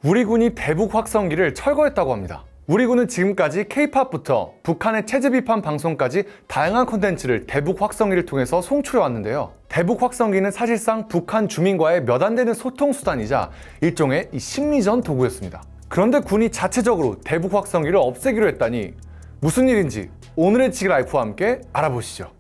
우리 군이 대북 확성기를 철거했다고 합니다. 우리 군은 지금까지 K-팝부터 북한의 체제 비판 방송까지 다양한 콘텐츠를 대북 확성기를 통해서 송출해 왔는데요. 대북 확성기는 사실상 북한 주민과의 몇 안 되는 소통 수단이자 일종의 심리전 도구였습니다. 그런데 군이 자체적으로 대북 확성기를 없애기로 했다니 무슨 일인지 오늘의 지그라이프와 함께 알아보시죠.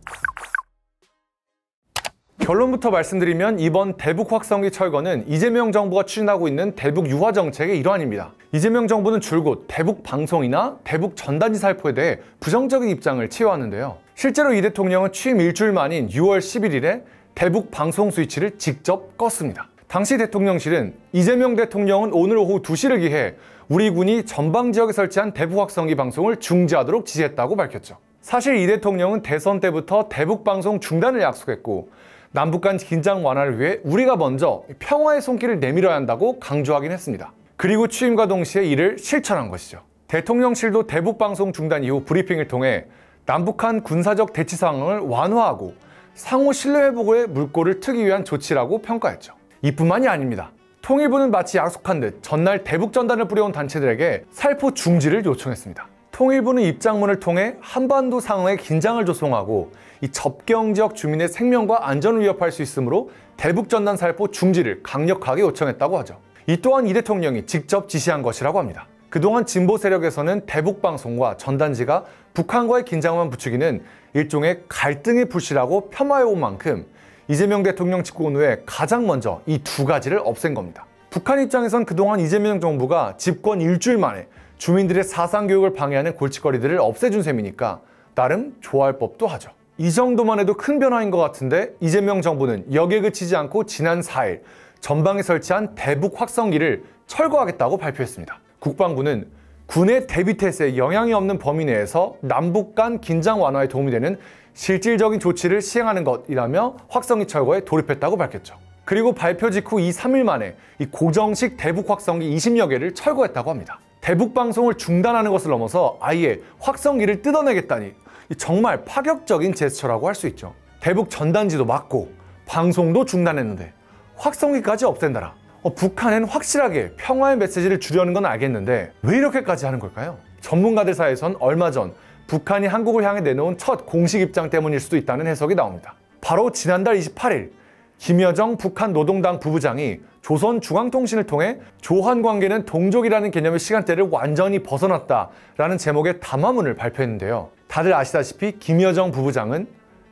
결론부터 말씀드리면 이번 대북 확성기 철거는 이재명 정부가 추진하고 있는 대북 유화 정책의 일환입니다. 이재명 정부는 줄곧 대북 방송이나 대북 전단지 살포에 대해 부정적인 입장을 취해왔는데요. 실제로 이 대통령은 취임 일주일 만인 6월 11일에 대북 방송 스위치를 직접 껐습니다. 당시 대통령실은 이재명 대통령은 오늘 오후 2시를 기해 우리 군이 전방 지역에 설치한 대북 확성기 방송을 중지하도록 지시했다고 밝혔죠. 사실 이 대통령은 대선 때부터 대북 방송 중단을 약속했고 남북 간 긴장 완화를 위해 우리가 먼저 평화의 손길을 내밀어야 한다고 강조하긴 했습니다. 그리고 취임과 동시에 이를 실천한 것이죠. 대통령실도 대북 방송 중단 이후 브리핑을 통해 남북한 군사적 대치 상황을 완화하고 상호 신뢰 회복의 물꼬를 트기 위한 조치라고 평가했죠. 이뿐만이 아닙니다. 통일부는 마치 약속한 듯 전날 대북 전단을 뿌려온 단체들에게 살포 중지를 요청했습니다. 통일부는 입장문을 통해 한반도 상황에 긴장을 조성하고 이 접경 지역 주민의 생명과 안전을 위협할 수 있으므로 대북 전단 살포 중지를 강력하게 요청했다고 하죠. 이 또한 이 대통령이 직접 지시한 것이라고 합니다. 그동안 진보 세력에서는 대북 방송과 전단지가 북한과의 긴장만 부추기는 일종의 갈등의 불씨라고 폄하해온 만큼 이재명 대통령 집권 후에 가장 먼저 이 두 가지를 없앤 겁니다. 북한 입장에선 그동안 이재명 정부가 집권 일주일 만에 주민들의 사상교육을 방해하는 골칫거리들을 없애준 셈이니까 나름 좋아할 법도 하죠. 이 정도만 해도 큰 변화인 것 같은데 이재명 정부는 여기에 그치지 않고 지난 4일 전방에 설치한 대북 확성기를 철거하겠다고 발표했습니다. 국방부는 군의 대비 태세에 영향이 없는 범위 내에서 남북 간 긴장 완화에 도움이 되는 실질적인 조치를 시행하는 것이라며 확성기 철거에 돌입했다고 밝혔죠. 그리고 발표 직후 3일 만에 이 고정식 대북 확성기 20여 개를 철거했다고 합니다. 대북 방송을 중단하는 것을 넘어서 아예 확성기를 뜯어내겠다니 정말 파격적인 제스처라고 할 수 있죠. 대북 전단지도 막고 방송도 중단했는데 확성기까지 없앤다라. 북한은 확실하게 평화의 메시지를 주려는 건 알겠는데 왜 이렇게까지 하는 걸까요? 전문가들 사이에선 얼마 전 북한이 한국을 향해 내놓은 첫 공식 입장 때문일 수도 있다는 해석이 나옵니다. 바로 지난달 28일 김여정 북한 노동당 부부장이 조선중앙통신을 통해 조한관계는 동족이라는 개념의 시간대를 완전히 벗어났다라는 제목의 담화문을 발표했는데요. 다들 아시다시피 김여정 부부장은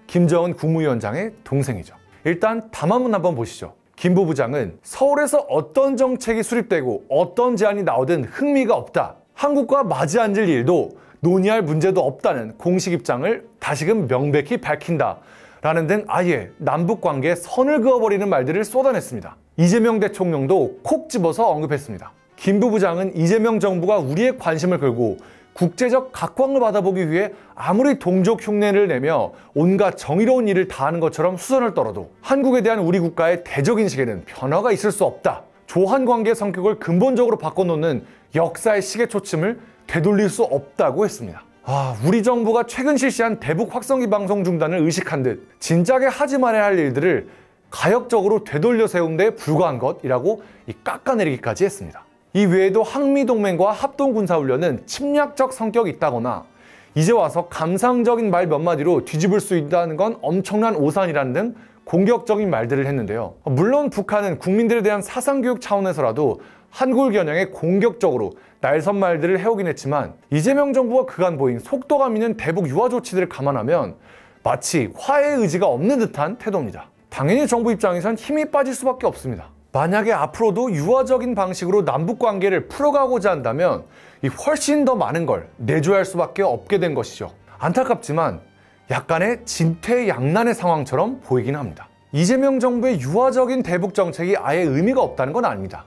김정은 국무위원장의 동생이죠. 일단 담화문 한번 보시죠. 김 부부장은 서울에서 어떤 정책이 수립되고 어떤 제안이 나오든 흥미가 없다. 한국과 맞이 앉을 일도 논의할 문제도 없다는 공식 입장을 다시금 명백히 밝힌다. 라는 등 아예 남북관계에 선을 그어버리는 말들을 쏟아냈습니다. 이재명 대통령도 콕 집어서 언급했습니다. 김 부부장은 이재명 정부가 우리의 관심을 끌고 국제적 각광을 받아보기 위해 아무리 동족 흉내를 내며 온갖 정의로운 일을 다하는 것처럼 수선을 떨어도 한국에 대한 우리 국가의 대적인식에는 변화가 있을 수 없다. 조한관계의 성격을 근본적으로 바꿔놓는 역사의 시계초침을 되돌릴 수 없다고 했습니다. 우리 정부가 최근 실시한 대북 확성기 방송 중단을 의식한 듯 진작에 하지 말아야 할 일들을 가역적으로 되돌려 세운 데 불과한 것이라고 깎아내리기까지 했습니다. 이 외에도 한미동맹과 합동군사훈련은 침략적 성격이 있다거나 이제 와서 감상적인 말 몇 마디로 뒤집을 수 있다는 건 엄청난 오산이라는 등 공격적인 말들을 했는데요. 물론 북한은 국민들에 대한 사상교육 차원에서라도 한국을 겨냥해 공격적으로 날선 말들을 해오긴 했지만 이재명 정부가 그간 보인 속도감 있는 대북 유화 조치들을 감안하면 마치 화해의 의지가 없는 듯한 태도입니다. 당연히 정부 입장에선 힘이 빠질 수밖에 없습니다. 만약에 앞으로도 유화적인 방식으로 남북관계를 풀어가고자 한다면 훨씬 더 많은 걸 내줘야 할 수밖에 없게 된 것이죠. 안타깝지만 약간의 진퇴양난의 상황처럼 보이긴 합니다. 이재명 정부의 유화적인 대북 정책이 아예 의미가 없다는 건 아닙니다.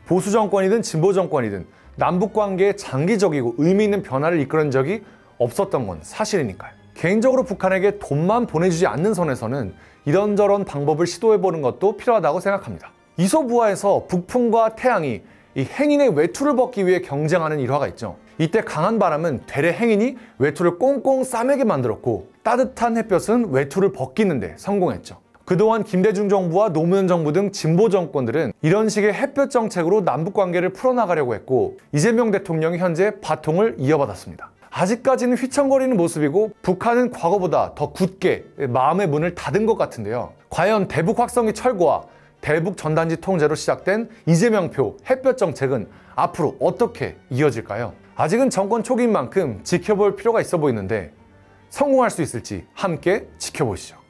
보수 정권이든 진보 정권이든 남북관계에 장기적이고 의미 있는 변화를 이끌은 적이 없었던 건 사실이니까요. 개인적으로 북한에게 돈만 보내주지 않는 선에서는 이런저런 방법을 시도해보는 것도 필요하다고 생각합니다. 이소부화에서 북풍과 태양이 이 행인의 외투를 벗기 위해 경쟁하는 일화가 있죠. 이때 강한 바람은 되레 행인이 외투를 꽁꽁 싸매게 만들었고 따뜻한 햇볕은 외투를 벗기는데 성공했죠. 그동안 김대중 정부와 노무현 정부 등 진보 정권들은 이런 식의 햇볕 정책으로 남북 관계를 풀어나가려고 했고, 이재명 대통령이 현재 바통을 이어받았습니다. 아직까지는 휘청거리는 모습이고 북한은 과거보다 더 굳게 마음의 문을 닫은 것 같은데요. 과연 대북 확성기 철거와 대북 전단지 통제로 시작된 이재명표 햇볕 정책은 앞으로 어떻게 이어질까요? 아직은 정권 초기인 만큼 지켜볼 필요가 있어 보이는데 성공할 수 있을지 함께 지켜보시죠.